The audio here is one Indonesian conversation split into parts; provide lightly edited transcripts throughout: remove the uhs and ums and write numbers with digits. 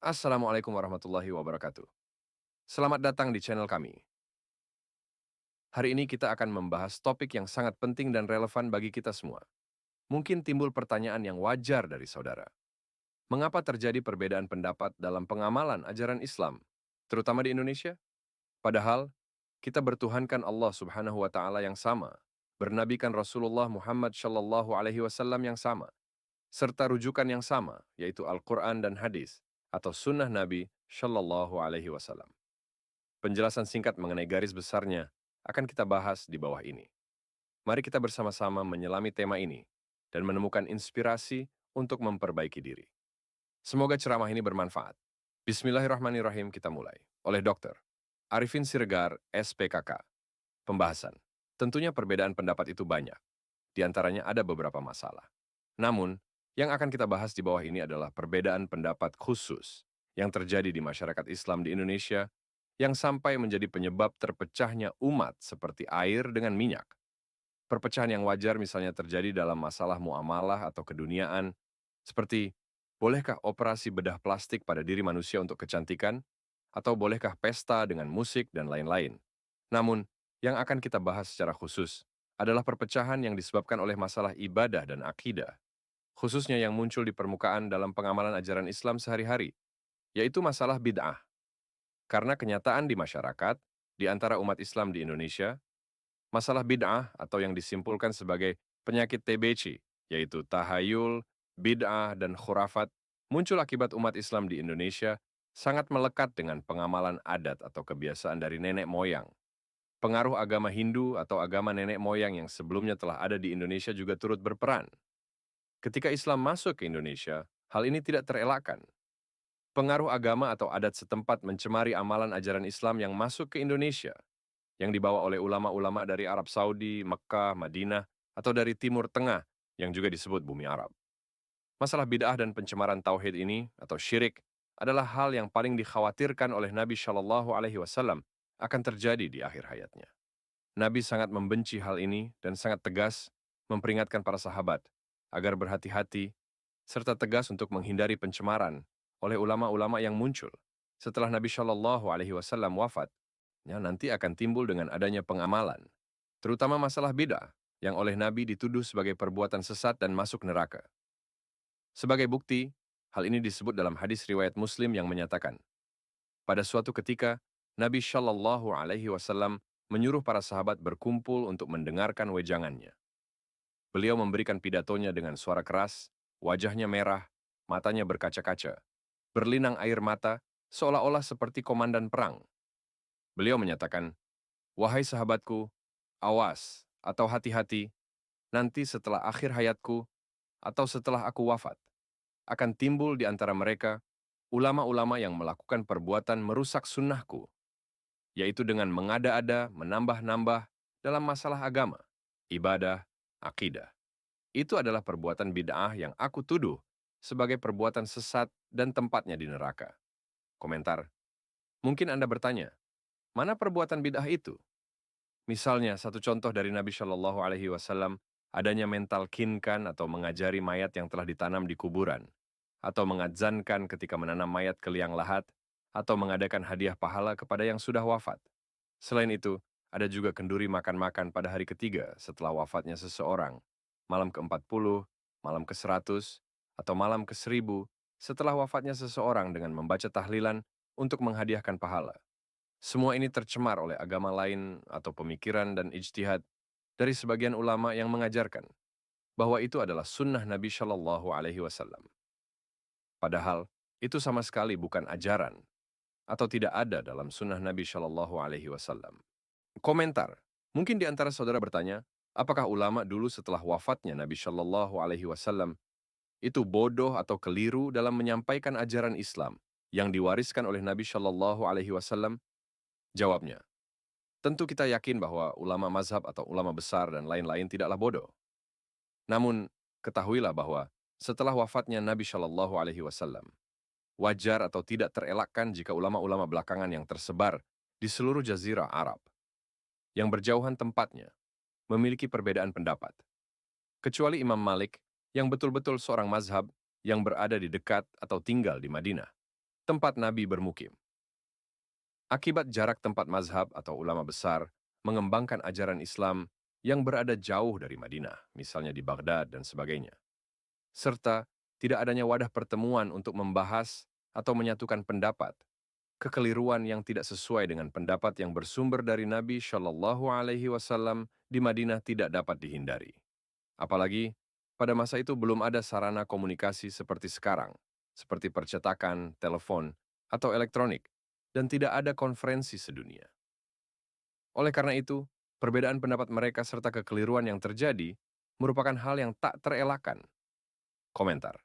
Assalamualaikum warahmatullahi wabarakatuh. Selamat datang di channel kami. Hari ini kita akan membahas topik yang sangat penting dan relevan bagi kita semua. Mungkin timbul pertanyaan yang wajar dari saudara. Mengapa terjadi perbedaan pendapat dalam pengamalan ajaran Islam, terutama di Indonesia? Padahal, kita bertuhankan Allah Subhanahu wa Ta'ala yang sama, bernabikan Rasulullah Muhammad Shallallahu Alaihi Wasallam yang sama, serta rujukan yang sama, yaitu Al-Quran dan Hadis, atau Sunnah Nabi Shallallahu Alaihi Wasallam. Penjelasan singkat mengenai garis besarnya akan kita bahas di bawah ini. Mari kita bersama-sama menyelami tema ini dan menemukan inspirasi untuk memperbaiki diri. Semoga ceramah ini bermanfaat. Bismillahirrahmanirrahim, kita mulai. Oleh Dr. Arifin Siregar, SPKK. Pembahasan. Tentunya perbedaan pendapat itu banyak. Di antaranya ada beberapa masalah. Namun, yang akan kita bahas di bawah ini adalah perbedaan pendapat khusus yang terjadi di masyarakat Islam di Indonesia yang sampai menjadi penyebab terpecahnya umat seperti air dengan minyak. Perpecahan yang wajar misalnya terjadi dalam masalah muamalah atau keduniaan, seperti bolehkah operasi bedah plastik pada diri manusia untuk kecantikan, atau bolehkah pesta dengan musik dan lain-lain. Namun, yang akan kita bahas secara khusus adalah perpecahan yang disebabkan oleh masalah ibadah dan akidah, khususnya yang muncul di permukaan dalam pengamalan ajaran Islam sehari-hari, yaitu masalah bid'ah. Karena kenyataan di masyarakat, di antara umat Islam di Indonesia, masalah bid'ah atau yang disimpulkan sebagai penyakit TBC, yaitu tahayul, bid'ah, dan khurafat, muncul akibat umat Islam di Indonesia sangat melekat dengan pengamalan adat atau kebiasaan dari nenek moyang. Pengaruh agama Hindu atau agama nenek moyang yang sebelumnya telah ada di Indonesia juga turut berperan. Ketika Islam masuk ke Indonesia, hal ini tidak terelakkan. Pengaruh agama atau adat setempat mencemari amalan ajaran Islam yang masuk ke Indonesia, yang dibawa oleh ulama-ulama dari Arab Saudi, Mekah, Madinah, atau dari Timur Tengah, yang juga disebut bumi Arab. Masalah bid'ah dan pencemaran tauhid ini, atau syirik, adalah hal yang paling dikhawatirkan oleh Nabi Shallallahu Alaihi Wasallam akan terjadi di akhir hayatnya. Nabi sangat membenci hal ini dan sangat tegas memperingatkan para sahabat agar berhati-hati serta tegas untuk menghindari pencemaran oleh ulama-ulama yang muncul setelah Nabi Shallallahu Alaihi Wasallam wafat. Ya, nanti akan timbul dengan adanya pengamalan, terutama masalah bid'ah yang oleh Nabi dituduh sebagai perbuatan sesat dan masuk neraka. Sebagai bukti, hal ini disebut dalam hadis riwayat Muslim yang menyatakan, pada suatu ketika, Nabi Shallallahu Alaihi Wasallam menyuruh para sahabat berkumpul untuk mendengarkan wejangannya. Beliau memberikan pidatonya dengan suara keras, wajahnya merah, matanya berkaca-kaca, berlinang air mata, seolah-olah seperti komandan perang. Beliau menyatakan, "Wahai sahabatku, awas atau hati-hati, nanti setelah akhir hayatku atau setelah aku wafat, akan timbul di antara mereka ulama-ulama yang melakukan perbuatan merusak sunnahku, yaitu dengan mengada-ada, menambah-nambah dalam masalah agama, ibadah, akidah. Itu adalah perbuatan bid'ah yang aku tuduh sebagai perbuatan sesat dan tempatnya di neraka." Komentar, mungkin Anda bertanya, mana perbuatan bid'ah itu? Misalnya, satu contoh dari Nabi Shallallahu Alaihi Wasallam, adanya mental kinkan atau mengajari mayat yang telah ditanam di kuburan, atau mengadzankan ketika menanam mayat ke liang lahat, atau mengadakan hadiah pahala kepada yang sudah wafat. Selain itu, ada juga kenduri makan-makan pada hari ketiga setelah wafatnya seseorang, malam ke-40, malam ke-100, atau malam ke-1000 setelah wafatnya seseorang dengan membaca tahlilan untuk menghadiahkan pahala. Semua ini tercemar oleh agama lain atau pemikiran dan ijtihad dari sebagian ulama yang mengajarkan bahwa itu adalah sunnah Nabi Shallallahu Alaihi Wasallam. Padahal, itu sama sekali bukan ajaran atau tidak ada dalam sunnah Nabi Shallallahu Alaihi Wasallam. Komentar, mungkin di antara saudara bertanya, apakah ulama dulu setelah wafatnya Nabi Shallallahu Alaihi Wasallam itu bodoh atau keliru dalam menyampaikan ajaran Islam yang diwariskan oleh Nabi Shallallahu Alaihi Wasallam? Jawabnya, tentu kita yakin bahwa ulama mazhab atau ulama besar dan lain-lain tidaklah bodoh. Namun, ketahuilah bahwa setelah wafatnya Nabi Shallallahu Alaihi Wasallam, wajar atau tidak terelakkan jika ulama-ulama belakangan yang tersebar di seluruh jazirah Arab, yang berjauhan tempatnya, memiliki perbedaan pendapat. Kecuali Imam Malik, yang betul-betul seorang mazhab yang berada di dekat atau tinggal di Madinah. tempat Nabi bermukim. Akibat jarak tempat mazhab atau ulama besar mengembangkan ajaran Islam yang berada jauh dari Madinah, misalnya di Baghdad dan sebagainya. Serta tidak adanya wadah pertemuan untuk membahas atau menyatukan pendapat, kekeliruan yang tidak sesuai dengan pendapat yang bersumber dari Nabi Shallallahu Alaihi Wasallam di Madinah tidak dapat dihindari. Apalagi pada masa itu belum ada sarana komunikasi seperti sekarang, seperti percetakan, telepon, atau elektronik, dan tidak ada konferensi sedunia. Oleh karena itu, perbedaan pendapat mereka serta kekeliruan yang terjadi merupakan hal yang tak terelakkan. Komentar.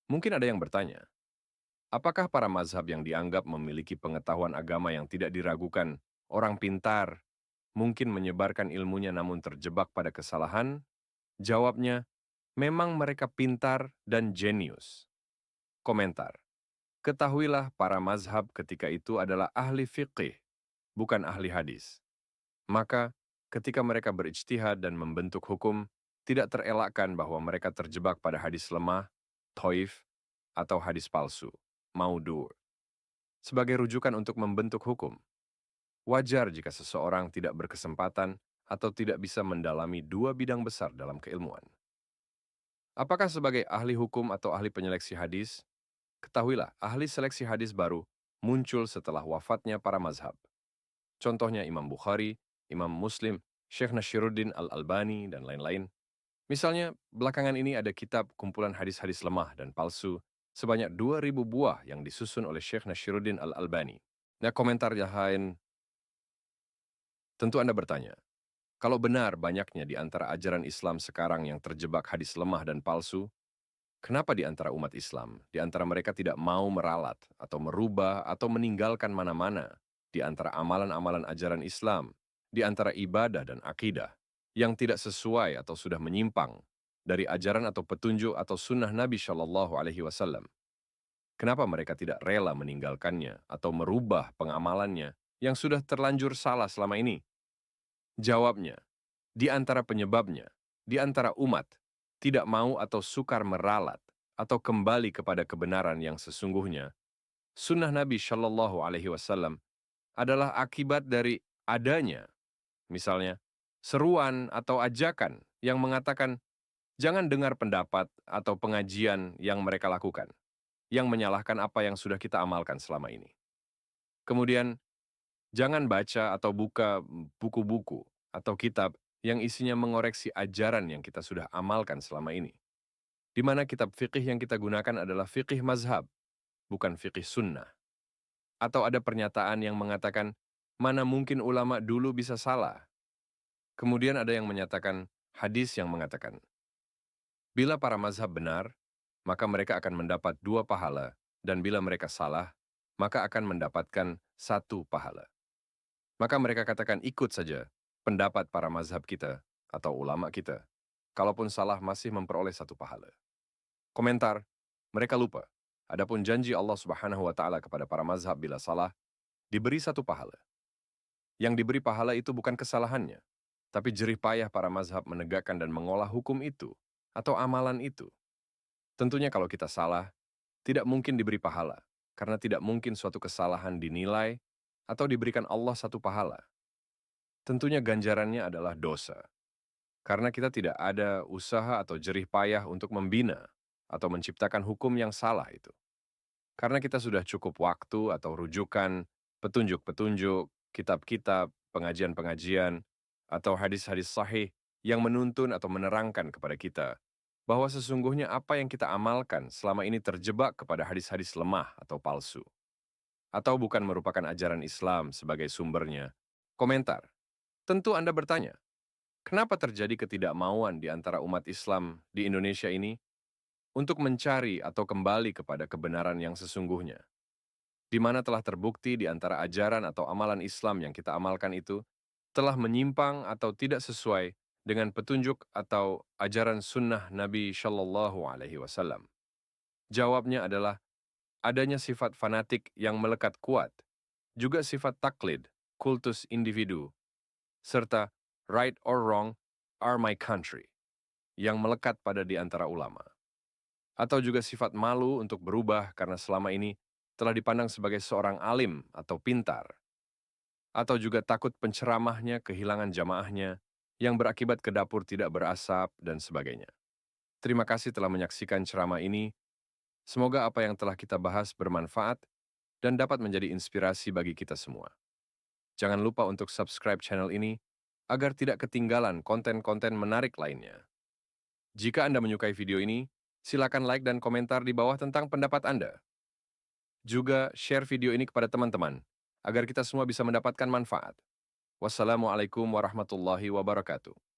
Mungkin ada yang bertanya, apakah para mazhab yang dianggap memiliki pengetahuan agama yang tidak diragukan, orang pintar, mungkin menyebarkan ilmunya namun terjebak pada kesalahan? Jawabnya, memang mereka pintar dan jenius. Komentar. Ketahuilah para mazhab ketika itu adalah ahli fiqih, bukan ahli hadis. Maka, ketika mereka berijtihad dan membentuk hukum, tidak terelakkan bahwa mereka terjebak pada hadis lemah, thoif, atau hadis palsu, maudu', sebagai rujukan untuk membentuk hukum. Wajar jika seseorang tidak berkesempatan atau tidak bisa mendalami dua bidang besar dalam keilmuan. Apakah sebagai ahli hukum atau ahli penyeleksi hadis? Ketahuilah, ahli seleksi hadis baru muncul setelah wafatnya para mazhab. Contohnya Imam Bukhari, Imam Muslim, Syekh Nashiruddin Al-Albani, dan lain-lain. Misalnya, belakangan ini ada kitab kumpulan hadis-hadis lemah dan palsu sebanyak 2.000 buah yang disusun oleh Syekh Nashiruddin Al-Albani. Nah, komentar yang lain, tentu Anda bertanya, kalau benar banyaknya di antara ajaran Islam sekarang yang terjebak hadis lemah dan palsu, kenapa di antara umat Islam, di antara mereka tidak mau meralat atau merubah atau meninggalkan mana-mana di antara amalan-amalan ajaran Islam, di antara ibadah dan akidah yang tidak sesuai atau sudah menyimpang dari ajaran atau petunjuk atau sunnah Nabi Shallallahu Alaihi Wasallam? Kenapa mereka tidak rela meninggalkannya atau merubah pengamalannya yang sudah terlanjur salah selama ini? Jawabnya, di antara penyebabnya, di antara umat, tidak mau atau sukar meralat atau kembali kepada kebenaran yang sesungguhnya, sunnah Nabi Shallallahu Alaihi Wasallam adalah akibat dari adanya, misalnya, seruan atau ajakan yang mengatakan, jangan dengar pendapat atau pengajian yang mereka lakukan, yang menyalahkan apa yang sudah kita amalkan selama ini. Kemudian, jangan baca atau buka buku-buku atau kitab yang isinya mengoreksi ajaran yang kita sudah amalkan selama ini. Di mana kitab fikih yang kita gunakan adalah fikih mazhab, bukan fikih sunnah. Atau ada pernyataan yang mengatakan, mana mungkin ulama dulu bisa salah. Kemudian ada yang menyatakan hadis yang mengatakan, bila para mazhab benar, maka mereka akan mendapat 2 pahala, dan bila mereka salah, maka akan mendapatkan 1 pahala. Maka mereka katakan ikut saja pendapat para mazhab kita atau ulama kita. Kalaupun salah masih memperoleh 1 pahala. Komentar, mereka lupa. Adapun janji Allah Subhanahu wa taala kepada para mazhab bila salah, diberi 1 pahala. Yang diberi pahala itu bukan kesalahannya, tapi jerih payah para mazhab menegakkan dan mengolah hukum itu atau amalan itu. Tentunya kalau kita salah, tidak mungkin diberi pahala, karena tidak mungkin suatu kesalahan dinilai atau diberikan Allah 1 pahala. Tentunya ganjarannya adalah dosa. Karena kita tidak ada usaha atau jerih payah untuk membina atau menciptakan hukum yang salah itu. Karena kita sudah cukup waktu atau rujukan, petunjuk-petunjuk, kitab-kitab, pengajian-pengajian, atau hadis-hadis sahih yang menuntun atau menerangkan kepada kita bahwa sesungguhnya apa yang kita amalkan selama ini terjebak kepada hadis-hadis lemah atau palsu, atau bukan merupakan ajaran Islam sebagai sumbernya. Komentar, tentu Anda bertanya, kenapa terjadi ketidakmauan di antara umat Islam di Indonesia ini untuk mencari atau kembali kepada kebenaran yang sesungguhnya, di mana telah terbukti di antara ajaran atau amalan Islam yang kita amalkan itu telah menyimpang atau tidak sesuai dengan petunjuk atau ajaran sunnah Nabi Shallallahu Alaihi Wasallam? Jawabnya adalah adanya sifat fanatik yang melekat kuat, juga sifat taklid, kultus individu, serta right or wrong are my country yang melekat pada di antara ulama. Atau juga sifat malu untuk berubah karena selama ini telah dipandang sebagai seorang alim atau pintar, atau juga takut penceramahnya kehilangan jamaahnya yang berakibat ke dapur tidak berasap dan sebagainya. Terima kasih telah menyaksikan ceramah ini. Semoga apa yang telah kita bahas bermanfaat dan dapat menjadi inspirasi bagi kita semua. Jangan lupa untuk subscribe channel ini agar tidak ketinggalan konten-konten menarik lainnya. Jika Anda menyukai video ini, silakan like dan komentar di bawah tentang pendapat Anda. Juga share video ini kepada teman-teman agar kita semua bisa mendapatkan manfaat. Wassalamualaikum warahmatullahi wabarakatuh.